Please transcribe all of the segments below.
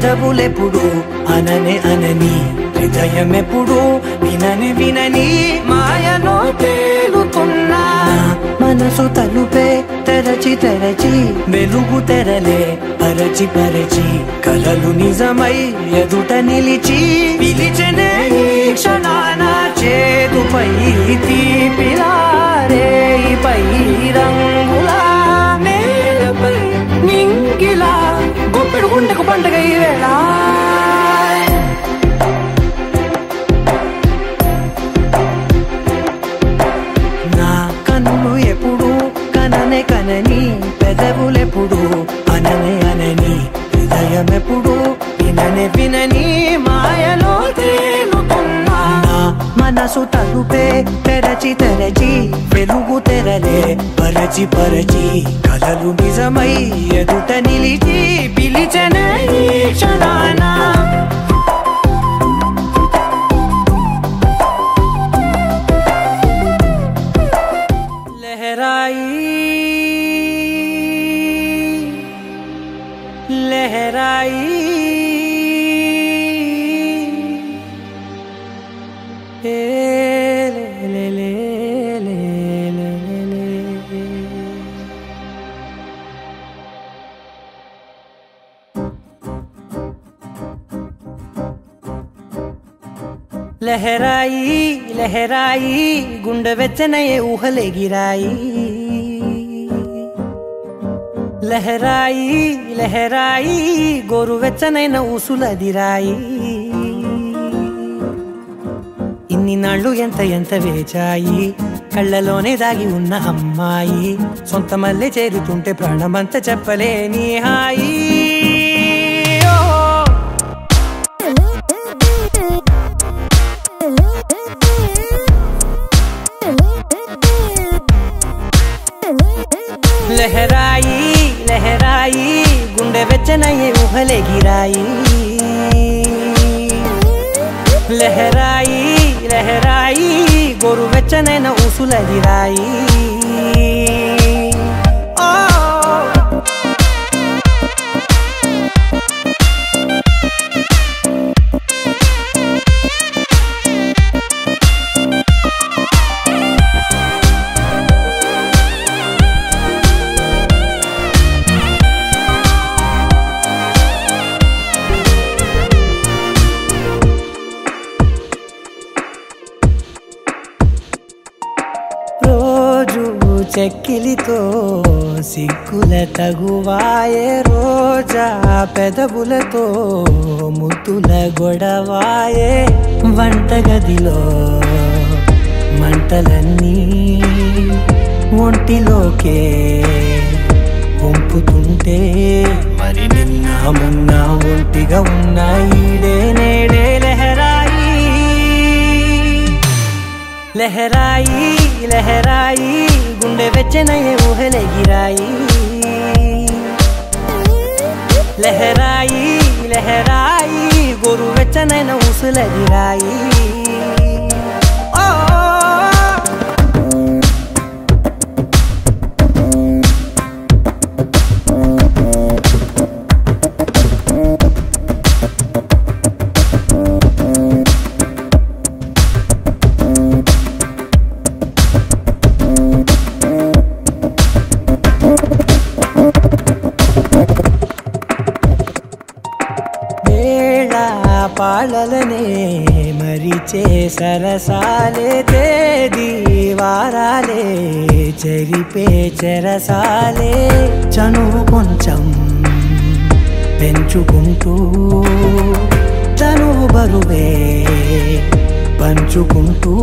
పెదవులెప్పుడు అననే అనని హృదయమెప్పుడు వినని వినని మాయలో తేలుతున్నా మనసు తలుపే తెరచి తెరచి వెలుగు తెరలే పరచి పరచి కలలు నిజమై ఎదుట నిలిచి పిలిచెనే ఈ క్షణాన చేదుపై తీపిలారేపై రంగులా నేలపై నింగిలా గుప్పెడు గుండెకు పండగ ఈ వేళ నా కన్నులు ఎప్పుడు కననే కనని పెదవులెప్పుడు అననే అనని హృదయమెప్పుడు విననే వినని మాయలో తేలుతున్నా మనసు తలుపే తెరచి తెరచి వెలుగు తెరలే పరచి పరచి కలలు నిజమై ఎదుట నిలిచి పిలిచెనే ఈ క్షణాన లహరాయి లహరాయి లహరాయి లహరాయి గుండె వెచ్చనయే ఊహలే గిరాయి లహరాయి లహరాయి గోరు వెచ్చనైన ఊసులదిరాయి ఇన్ని నాళ్ళు ఎంత ఎంత వేచాయి కళ్ళలోనే దాగి ఉన్న అమ్మాయి సొంత మల్లె చేరుతుంటే ప్రాణమంత చెప్పలేని హాయి లహరాయి లహరాయి గుండె వెచ్చనయ్యే ఊహలే గిరాయి లహరాయి లహరాయి గోరు వెచ్చనైన ఊసులదిరాయి చెక్కిలితో సిగ్గుల తగువాయే రోజా పెదవులతో ముద్దుల గొడవాయే వంటగదిలో మంటలన్నీ ఒంటిలోకే వంపుతుంటే మరి నిన్న మొన్న ఒంటిగా ఉన్న ఈడే నేడే లహరాయి లహరాయి లహరాయి గుండె వెచ్చనయ్యే ఊహలే గిరాయి లహరాయి లహరాయి గోరు వెచ్చనైన ఊసులదిరాయి పాలలనే మరిచే సరసాలే తేదీ వారాలే చెరిపే చెరసాలే చనువు కొంచెం పెంచుకుంటూ చనువు బరువే పంచుకుంటూ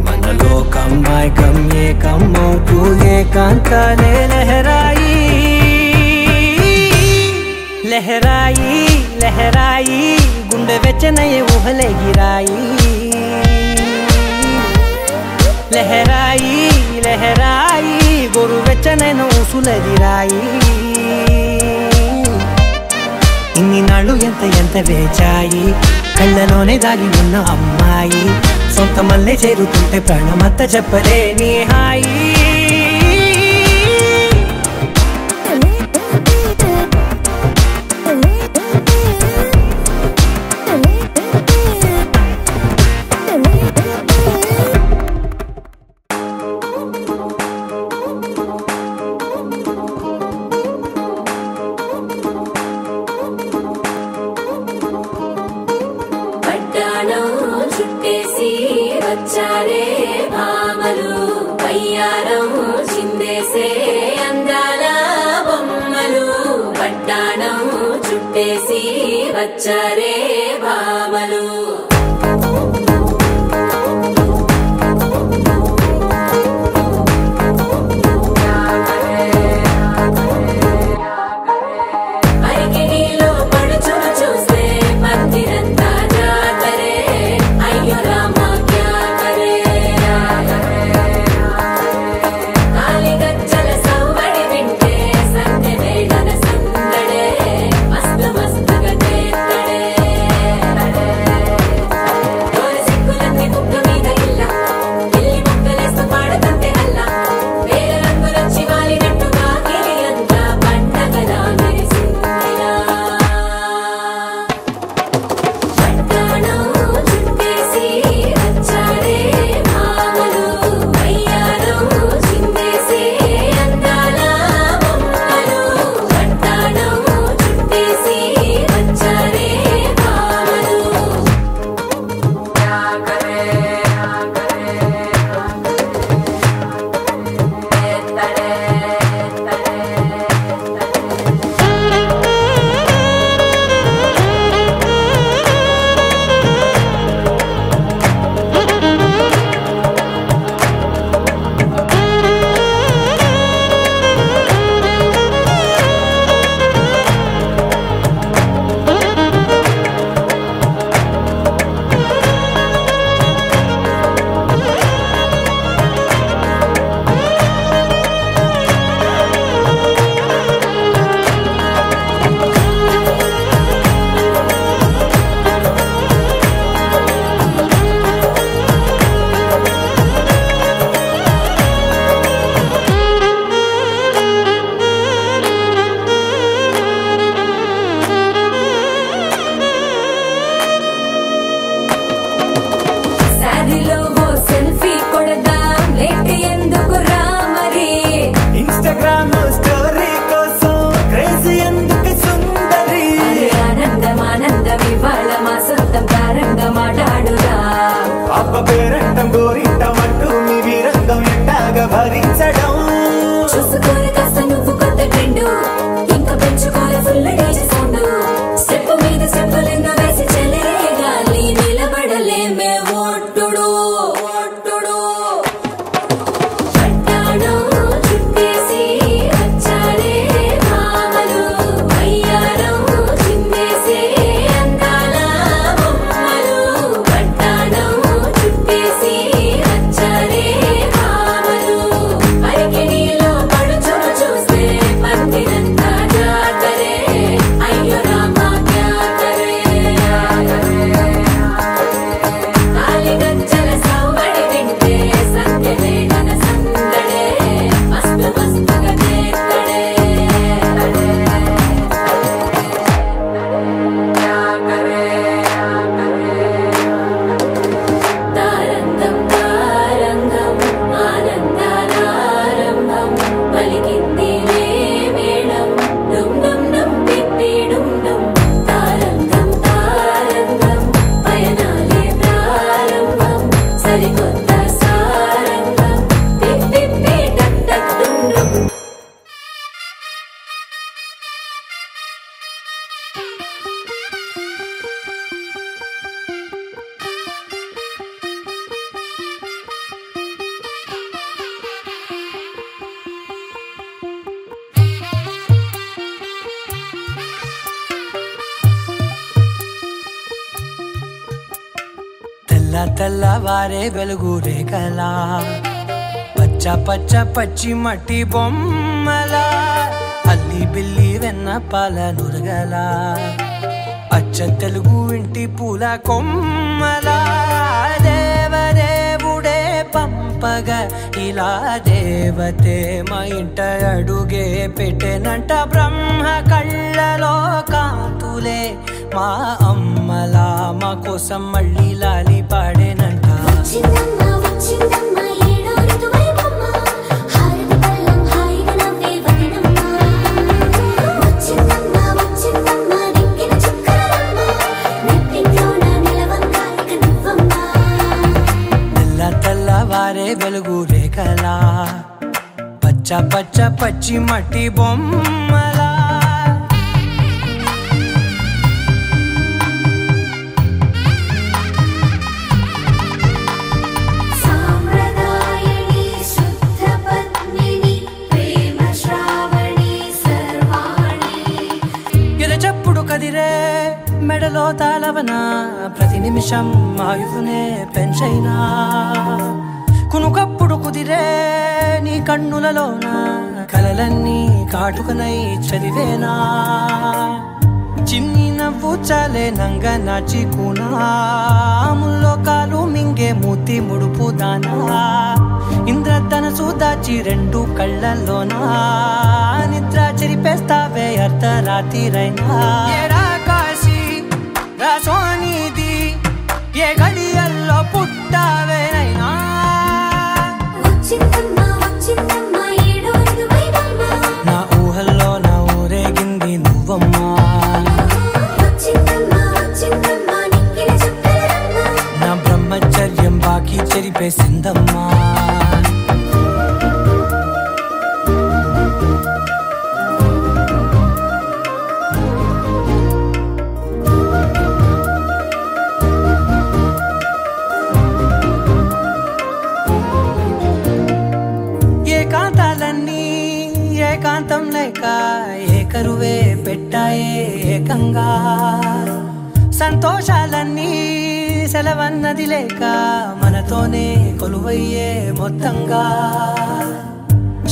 మనలో కమ్మాయి కమ్మే కమ్మవుతూ ఏకాంతాలే లహరాయి లహరాయి లహరాయి గుండె వెచ్చనయ్యే ఊహలే గిరాయి లహరాయి లహరాయి గోరు వెచ్చనైన ఊసులదిరాయి ఇన్ని నాళ్ళు ఎంత ఎంత వేచాయి కళ్ళలోనే దాగి ఉన్న అమ్మాయి సొంత మల్లె చేరుతుంటే ప్రాణమంత చెప్పలేని హాయి వచ్చారే భామలు వయ్యారం చిందేసే అందాల బొమ్మలు పట్టాణం చుట్టేసి వచ్చారే భామలు తెల్లవారే వెలుగు రేఖలా పచ్చ పచ్చ పచ్చి మట్టి బొమ్మలా అల్లి బిల్లి వెన్న పాల నురగలా అచ్చ తెలుగు ఇంటి పూల కొమ్మలా దేవదేవుడే పంపగా ఇలా దేవతే మా ఇంట అడుగే పెట్టెనంట బ్రహ్మ కళ్ళలో కాంతులే మా అమ్మలా మా కోసం మళ్ళీ లాలి పాడేనంట పచ్చ పచ్చ పచ్చి మట్టి బొమ్మలా సాంప్రదాయని శుద్ధ పద్మిని ప్రేమ శ్రావణి సర్వాణి ఎరచప్పుడు కదిరే మెడలో తాళవన ప్రతి నిమిషం ఆయువునే పెంచైనా కునుకప్పుడు కుదిరే నీ కన్నులలోన కలలన్నీ కాటుకనై చదివేనా చిన్ని నవ్వు చాలే నంగ నాచి కూనాముల్లో కాలు మింగే మూతి ముడుపు దానా ఇంద్రధనసు దాచి రెండు కళ్ళల్లోనా నిద్ర చెరిపేస్తావే అర్ధరాత్రిరైనా కాశీ రాసోనిది ఏ గడియల్లో పుట్టావేనైనా నా ఊహల్లో నా ఊరేగింది నువ్వమ్మా నా బ్రహ్మచర్యం బాకీ చెరిపేసిందమ్మా ఏకాంతాలన్నీ ఏకాంతం లేక ఏకరువే పెట్టాయే ఏకంగా సంతోషాలన్నీ సెలవన్నది లేక మనతోనే కొలువయ్యే మొత్తంగా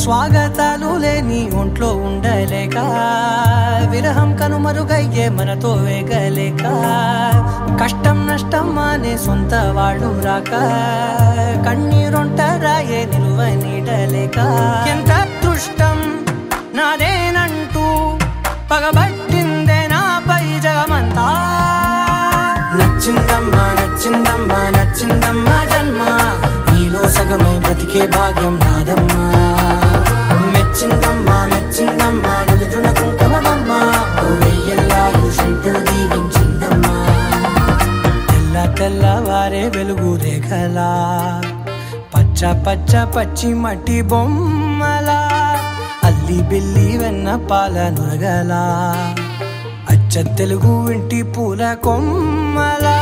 స్వాగతాలు లేని ఒంట్లో ఉండలేక విరహం కనుమరుగయ్యే మనతో వేగలేక కష్టం నష్టం అనే సొంత వాళ్ళు రాక కన్నీరొంటరాయే నిలువ నీడలేక ఎంత అదృష్టం నాదేనంటూ పగబట్టిందే నాపై జగమంతా నచ్చిందమ్మా నచ్చిందమ్మా నచ్చిందమ్మా జన్మ నీలో సగమై బ్రతికే భాగ్యం నాదమ్మా మెచ్చిందమ్మా మెచ్చిందమ్మా నుదుటిన కుంకుమమ్మా వెయ్యల్లాలు శంకులు దీవించిందమ్మా తెల్ల తెల్లవారే వెలుగు రేఖలా పచ్చ పచ్చ పచ్చి మట్టి బొమ్మలా అల్లి బిల్లి వెన్న పాల నురగలా అచ్చ తెలుగు ఇంటి పూల కొమ్మలా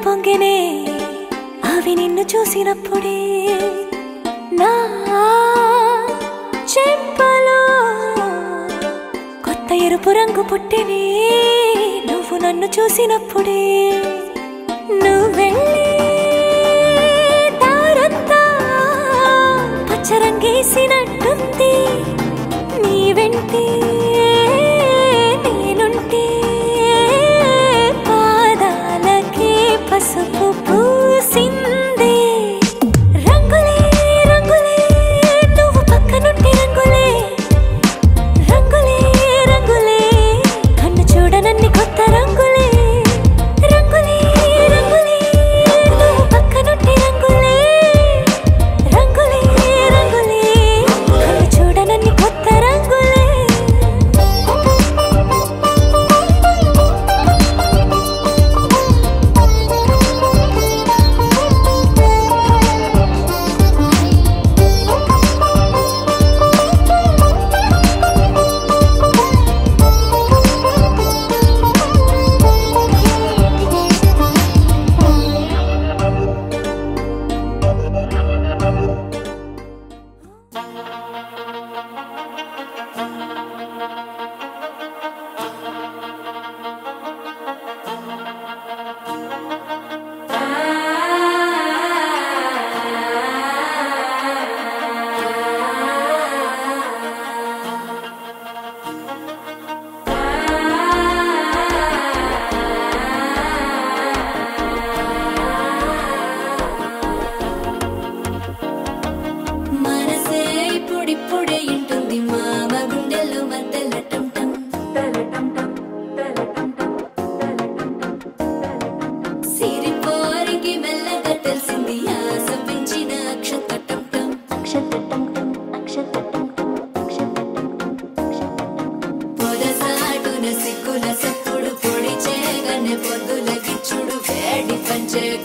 పొంగినే అవి నిన్ను చూసినప్పుడే నా చెంపలో కొత్త ఎరుపు రంగు పుట్టినే నువ్వు నన్ను చూసినప్పుడే నువ్వు వెళ్ళే దారంతా పచ్చరంగేసినట్టుంది నీ వెంటే నేనుంటే పసుపు పూసిందే రంగులే రంగులే నువ్వు పక్కనుంటే రంగులే రంగులే రంగులే కన్ను చూడనన్ని కొత్త రంగులే రంగులే రంగులే నువ్వు పక్కనుంటే రంగులే రంగులే రంగులే కన్ను చూడనన్ని కొత్త రంగులే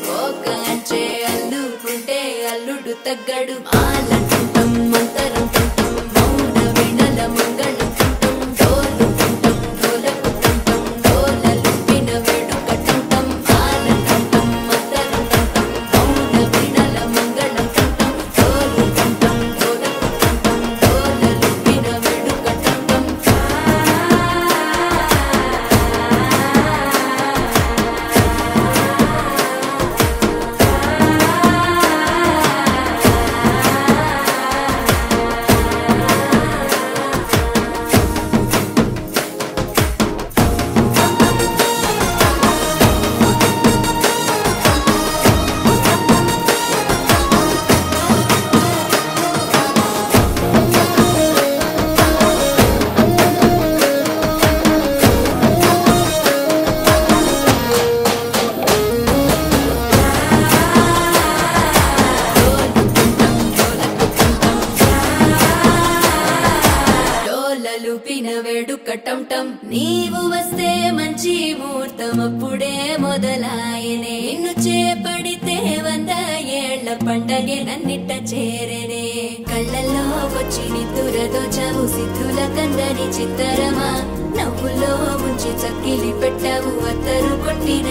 కోక అంచే అల్లుకుంటే అల్లుడు తగ్గడు మాలంటుంటం మంతరం తుంటం మౌన వినల మంగళం తుంటం డోలు తుంటం డోలకు తుంటం డోలలు విన వేడుక తుంటం మాలంటుంటం మంతరం తుంటం మౌన వినల మంగళం తుంటం డోలు తుంటం డోలకు తుంటం డోలలు విన వేడుక తుంటం లూపిన వేడుక టంటం నీవు వస్తే మంచి ముహూర్తం అప్పుడే మొదలాయనే నిన్ను చేపడితే 100 ఏళ్ల పండగే నన్నిట్ట చేరేనే కళ్ళల్లో వచ్చి నిద్దురదో చావు సిద్ధుల కందని చిత్తరమా నవ్వులో ముంచి చక్కిలి పెట్టావు అత్తరు కొట్టిన